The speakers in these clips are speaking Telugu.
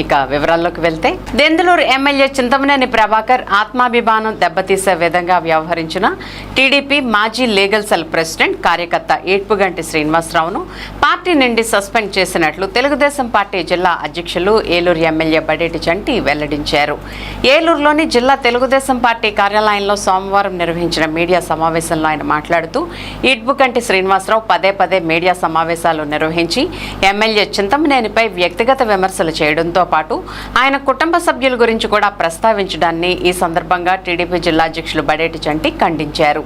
ఇక వివరాల్లోకి వెళ్తే దెందులూరు ఎమ్మెల్యే చింతమనేని ప్రభాకర్ ఆత్మాభిమానం దెబ్బతీసే విధంగా వ్యవహరించిన టీడీపీ మాజీ లీగల్ సెల్ ప్రెసిడెంట్ కార్యకర్త ఏడ్పుగంటి శ్రీనివాసరావును పార్టీ నుండి సస్పెండ్ చేసినట్లు తెలుగుదేశం పార్టీ జిల్లా అధ్యక్షులు ఏలూరు ఎమ్మెల్యే బడేటి చంటి వెల్లడించారు. ఏలూరులోని జిల్లా తెలుగుదేశం పార్టీ కార్యాలయంలో సోమవారం నిర్వహించిన మీడియా సమావేశంలో ఆయన మాట్లాడుతూ ఏడ్పుగంటి శ్రీనివాసరావు పదే మీడియా సమావేశాలు నిర్వహించి ఎమ్మెల్యే చింతమనేనిపై వ్యక్తిగత విమర్శలు చేయడంతో పాటు ఆయన కుటుంబ సభ్యుల గురించి కూడా ప్రస్తావించడాన్ని ఈ సందర్భంగా టీడీపీ జిల్లా అధ్యక్షులు బడేటి చంటి ఖండించారు.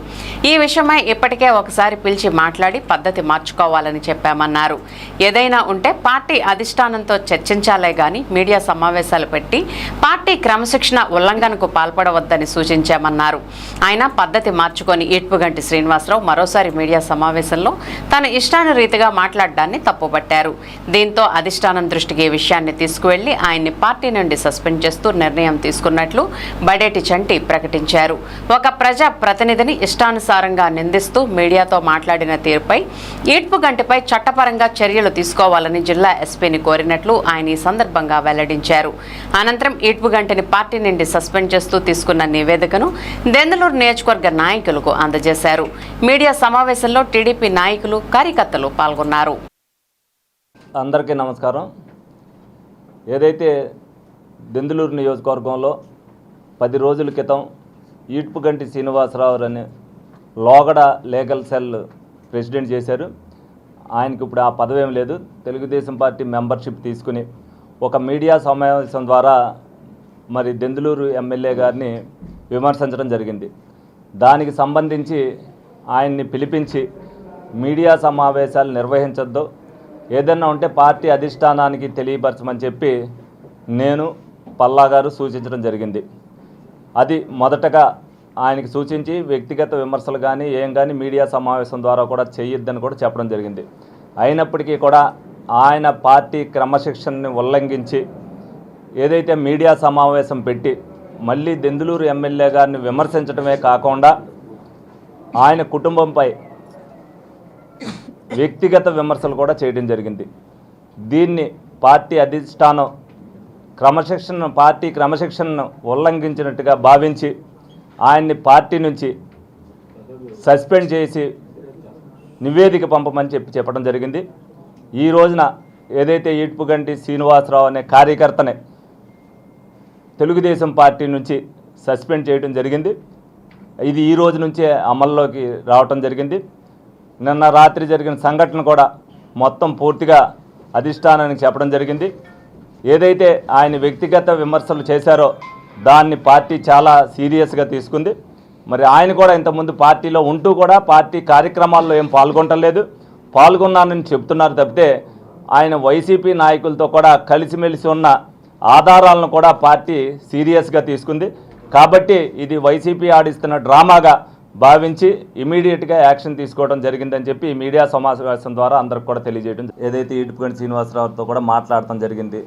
ఈ విషయమై ఇప్పటికే ఒకసారి పిలిచి మాట్లాడి పద్ధతి మార్చుకోవాలని చెప్పామన్నారు. ఏదైనా ఉంటే పార్టీ అధిష్టానంతో చర్చించాలే గాని మీడియా సమావేశాలు పెట్టి పార్టీ క్రమశిక్షణ ఉల్లంఘనకు పాల్పడవద్దని సూచించామన్నారు. ఆయన పద్ధతి మార్చుకొని ఏడ్పుగంటి శ్రీనివాసరావు మరోసారి మీడియా సమావేశంలో తన ఇష్టానురీతిగా మాట్లాడడాన్ని తప్పుపట్టారు. దీంతో అధిష్టానం దృష్టికి ఈ విషయాన్ని తీసుకువెళ్లి ఆయన్ని పార్టీ నుండి సస్పెండ్ చేస్తూ నిర్ణయం తీసుకున్నట్లు బడేటి చంటి ప్రకటించారు. ఒక ప్రజా ప్రతినిధిని ఇష్టానుసారంగా నిందిస్తూ మీడియాతో మాట్లాడిన తీరుపై ఏడ్పుగంటిపై చట్టపరంగా చర్యలు తీసుకోవాలని జిల్లా ఎస్పీని కోరినట్లు ఆయన ఈ సందర్భంగా వెల్లడించారు. అనంతరం ఏడ్పుగంటిని పార్టీ నుండి సస్పెండ్ చేస్తూ తీసుకున్న నివేదికను దెందులూరు నియోజకవర్గ నాయకులకు అందజేశారు. మీడియా సమావేశంలో టీడీపీ నాయకులు కార్యకర్తలు పాల్గొన్నారు. అందరికీ నమస్కారం. ఏదైతే దెందులూరు నియోజకవర్గంలో 10 రోజుల క్రితం ఏడ్పుగంటి శ్రీనివాసరావు అని లోగడ లీగల్ సెల్ ప్రెసిడెంట్ చేశారు. ఆయనకు ఇప్పుడు ఆ పదవేం లేదు. తెలుగుదేశం పార్టీ మెంబర్షిప్ తీసుకుని ఒక మీడియా సమావేశం ద్వారా మరి దెందులూరు ఎమ్మెల్యే గారిని విమర్శించడం జరిగింది. దానికి సంబంధించి ఆయన్ని పిలిపించి మీడియా సమావేశాలు నిర్వహించొద్దు, ఏదన్నా ఉంటే పార్టీ అధిష్టానానికి తెలియపరచమని చెప్పి నేను పల్లా గారు సూచించడం జరిగింది. అది మొదటగా ఆయనకి సూచించి వ్యక్తిగత విమర్శలు కానీ మీడియా సమావేశం ద్వారా కూడా చేయొద్దని కూడా చెప్పడం జరిగింది. అయినప్పటికీ కూడా ఆయన పార్టీ క్రమశిక్షణని ఉల్లంఘించి ఏదైతే మీడియా సమావేశం పెట్టి మళ్ళీ దెందులూరు ఎమ్మెల్యే గారిని విమర్శించడమే కాకుండా ఆయన కుటుంబంపై వ్యక్తిగత విమర్శలు కూడా చేయడం జరిగింది. దీన్ని పార్టీ అధిష్టానం పార్టీ క్రమశిక్షణను ఉల్లంఘించినట్టుగా భావించి ఆయన్ని పార్టీ నుంచి సస్పెండ్ చేసి నివేదిక పంపమని చెప్పడం జరిగింది. ఈ రోజున ఏదైతే ఏడ్పుగంటి శ్రీనివాసరావు అనే కార్యకర్తని తెలుగుదేశం పార్టీ నుంచి సస్పెండ్ చేయడం జరిగింది. ఇది ఈ రోజు నుంచే అమల్లోకి రావటం జరిగింది. నిన్న రాత్రి జరిగిన సంఘటన కూడా మొత్తం పూర్తిగా అధిష్టానానికి చెప్పడం జరిగింది. ఏదైతే ఆయన వ్యక్తిగత విమర్శలు చేశారో దాన్ని పార్టీ చాలా సీరియస్గా తీసుకుంది. మరి ఆయన కూడా ఇంతకుముందు పార్టీలో ఉంటూ కూడా పార్టీ కార్యక్రమాల్లో ఏం పాల్గొన్నానని చెప్తున్నారు తప్పితే ఆయన వైసీపీ నాయకులతో కూడా కలిసిమెలిసి ఉన్న ఆధారాలను కూడా పార్టీ సీరియస్గా తీసుకుంది. కాబట్టి ఇది వైసీపీ ఆడిస్తున్న డ్రామాగా భావించి ఇమీడియట్గా యాక్షన్ తీసుకోవడం జరిగిందని చెప్పి మీడియా సమావేశం ద్వారా అందరికి కూడా తెలియజేయడం. ఏదైతే ఏడ్పుగంటి శ్రీనివాసరావుతో కూడా మాట్లాడటం జరిగింది,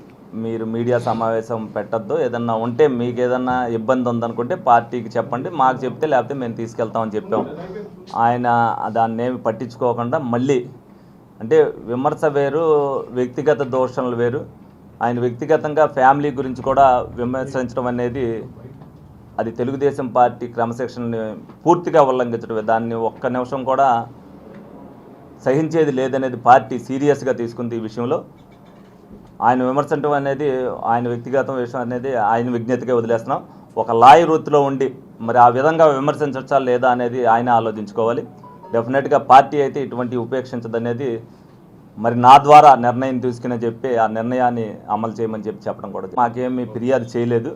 మీరు మీడియా సమావేశం పెట్టద్దు, ఏదన్నా ఉంటే మీకు ఏదన్నా ఇబ్బంది ఉందనుకుంటే పార్టీకి చెప్పండి, మాకు చెప్తే లేకపోతే మేము తీసుకెళ్తామని చెప్పాం. ఆయన దాన్ని ఏమి పట్టించుకోకుండా మళ్ళీ అంటే విమర్శ వేరు, వ్యక్తిగత దోషణలు వేరు. ఆయన వ్యక్తిగతంగా ఫ్యామిలీ గురించి కూడా విమర్శించడం అనేది అది తెలుగుదేశం పార్టీ క్రమశిక్షణని పూర్తిగా ఉల్లంఘించడమే. దాన్ని ఒక్క నిమిషం కూడా సహించేది లేదనేది పార్టీ సీరియస్గా తీసుకుంది. ఈ విషయంలో ఆయన విమర్శించడం అనేది ఆయన వ్యక్తిగత విషయం అనేది ఆయన విజ్ఞతగా వదిలేస్తున్నాం. ఒక లాయర్ వృత్తిలో ఉండి మరి ఆ విధంగా విమర్శించచ్చా లేదా అనేది ఆయన ఆలోచించుకోవాలి. డెఫినెట్గా పార్టీ అయితే ఇటువంటి ఉపేక్షించదనేది మరి నా ద్వారా నిర్ణయం తీసుకుని చెప్పి ఆ నిర్ణయాన్ని అమలు చేయమని చెప్పడం కూడా. మాకేమీ ఫిర్యాదు చేయలేదు.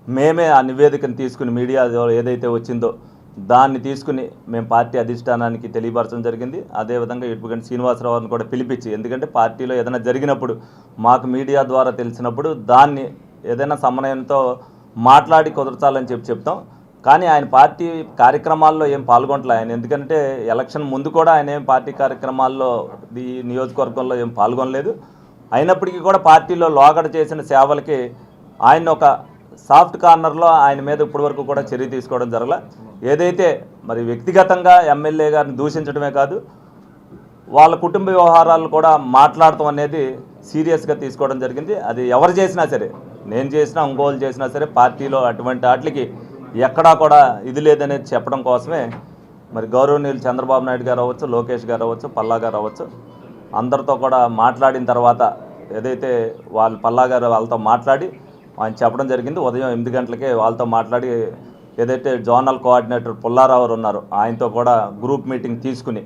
మేమే ఆ నివేదికను తీసుకుని మీడియా ఏదైతే వచ్చిందో దాన్ని తీసుకుని మేము పార్టీ అధిష్టానానికి తెలియపరచడం జరిగింది. అదేవిధంగా ఏడ్పుగంటి శ్రీనివాసరావుని కూడా పిలిపించి, ఎందుకంటే పార్టీలో ఏదైనా జరిగినప్పుడు మాకు మీడియా ద్వారా తెలిసినప్పుడు దాన్ని ఏదైనా సమన్వయంతో మాట్లాడి కుదర్చాలని చెప్తాం. కానీ ఆయన పార్టీ కార్యక్రమాల్లో ఏం పాల్గొనట్లే. ఆయన ఎందుకంటే ఎలక్షన్ ముందు కూడా ఆయన ఏం పార్టీ కార్యక్రమాల్లో ఈ నియోజకవర్గంలో ఏం పాల్గొనలేదు. అయినప్పటికీ కూడా పార్టీలో లోగడ చేసిన సేవలకి ఆయన ఒక సాఫ్ట్ కార్నర్లో ఆయన మీద ఇప్పటివరకు కూడా చర్య తీసుకోవడం జరగల. ఏదైతే మరి వ్యక్తిగతంగా ఎమ్మెల్యే గారిని దూషించడమే కాదు, వాళ్ళ కుటుంబ వ్యవహారాలు కూడా మాట్లాడటం అనేది సీరియస్గా తీసుకోవడం జరిగింది. అది ఎవరు చేసినా సరే, నేను చేసినా ఇంకోళ్ళు చేసినా సరే, పార్టీలో అటువంటి వాటికి ఎక్కడా కూడా ఇది లేదనేది చెప్పడం కోసమే మరి గౌరవనీయులు చంద్రబాబు నాయుడు గారు అవ్వచ్చు, లోకేష్ గారు అవ్వచ్చు, పల్లా గారు అవ్వచ్చు, అందరితో కూడా మాట్లాడిన తర్వాత ఏదైతే పల్లా గారు వాళ్ళతో మాట్లాడి ఆయన చెప్పడం జరిగింది. ఉదయం 8 గంటలకే వాళ్ళతో మాట్లాడి ఏదైతే జోనల్ కోఆర్డినేటర్ పుల్లారావు ఉన్నారో ఆయనతో కూడా గ్రూప్ మీటింగ్ తీసుకుని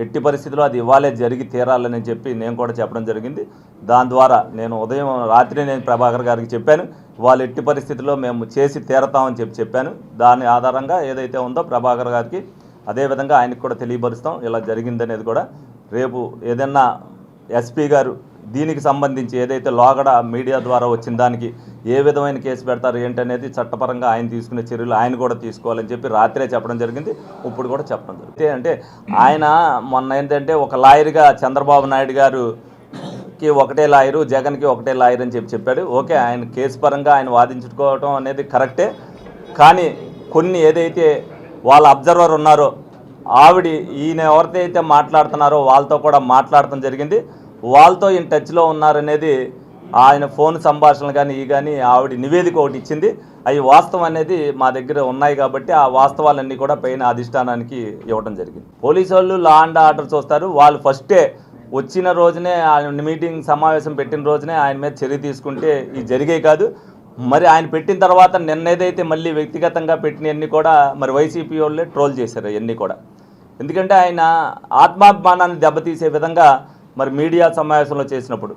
ఎట్టి పరిస్థితుల్లో అది ఇవ్వాలే జరిగి తీరాలని చెప్పి నేను కూడా చెప్పడం జరిగింది. దాని ద్వారా నేను రాత్రి నేను ప్రభాకర్ గారికి చెప్పాను, వాళ్ళు ఎట్టి పరిస్థితుల్లో మేము చేసి తీరతామని చెప్పాను. దాని ఆధారంగా ఏదైతే ఉందో ప్రభాకర్ గారికి అదేవిధంగా ఆయనకు కూడా తెలియపరుస్తాం ఇలా జరిగిందనేది కూడా. రేపు ఏదన్నా ఎస్పీ గారు దీనికి సంబంధించి ఏదైతే లోగడ మీడియా ద్వారా వచ్చిన దానికి ఏ విధమైన కేసు పెడతారు ఏంటనేది చట్టపరంగా ఆయన తీసుకునే చర్యలు ఆయన కూడా తీసుకోవాలని చెప్పి రాత్రే చెప్పడం జరిగింది. ఇప్పుడు కూడా చెప్పడం జరిగింది. అంటే ఆయన మొన్న ఏంటంటే ఒక లాయర్గా చంద్రబాబు నాయుడు గారుకి ఒకటే లాయరు, జగన్కి ఒకటే లాయర్ అని చెప్పాడు. ఓకే, ఆయన కేసు పరంగా ఆయన వాదించుకోవడం అనేది కరెక్టే. కానీ కొన్ని ఏదైతే వాళ్ళ అబ్జర్వర్ ఉన్నారో ఆవిడ ఈయన ఎవరితో మాట్లాడుతున్నారో వాళ్ళతో కూడా మాట్లాడటం జరిగింది. వాళ్ళతో ఈయన టచ్లో ఉన్నారనేది ఆయన ఫోన్ సంభాషణలు కానీ ఆవిడ నివేదిక ఒకటి ఇచ్చింది. అవి వాస్తవం అనేది మా దగ్గర ఉన్నాయి కాబట్టి ఆ వాస్తవాలన్నీ కూడా పైన అధిష్టానానికి ఇవ్వడం జరిగింది. పోలీసు వాళ్ళు లా అండ్ ఆర్డర్ చూస్తారు. వాళ్ళు ఫస్టే వచ్చిన రోజునే ఆయన మీటింగ్ సమావేశం పెట్టిన రోజునే ఆయన మీద చర్య తీసుకుంటే ఇది జరిగే కాదు. మరి ఆయన పెట్టిన తర్వాత నిన్నేదైతే మళ్ళీ వ్యక్తిగతంగా పెట్టినవన్నీ కూడా మరి వైసీపీ వాళ్ళే ట్రోల్ చేశారు అవన్నీ కూడా. ఎందుకంటే ఆయన ఆత్మాభిమానాన్ని దెబ్బతీసే విధంగా మరి మీడియా సమావేశంలో చేసినప్పుడు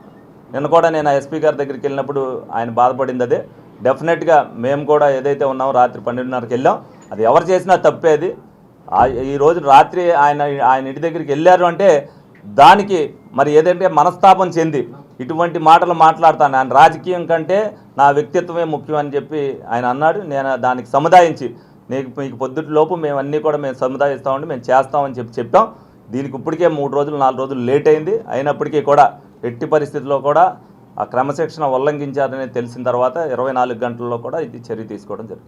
నిన్న కూడా నేను ఎస్పీ గారి దగ్గరికి వెళ్ళినప్పుడు ఆయన బాధపడింది అదే. డెఫినెట్గా మేము కూడా ఏదైతే ఉన్నామో రాత్రి 12:30కి వెళ్ళాం. అది ఎవరు చేసినా తప్పేది. ఈరోజు రాత్రి ఆయన ఇంటి దగ్గరికి వెళ్ళారు అంటే దానికి మరి ఏదంటే మనస్తాపం చెంది ఇటువంటి మాటలు మాట్లాడతాను. ఆయన రాజకీయం కంటే నా వ్యక్తిత్వమే ముఖ్యం అని చెప్పి ఆయన అన్నాడు. నేను దానికి సముదాయించి మీకు పొద్దుటిలోపు మేము అన్నీ కూడా మేము సముదాయిస్తామండి, మేము చేస్తామని చెప్పాం. దీనికి ఇప్పటికే 3 రోజులు 4 రోజులు లేట్ అయింది. అయినప్పటికీ కూడా ఎట్టి పరిస్థితుల్లో కూడా ఆ క్రమశిక్షణ ఉల్లంఘించారని తెలిసిన తర్వాత 24 గంటల్లో కూడా ఇది చర్య తీసుకోవడం జరిగింది.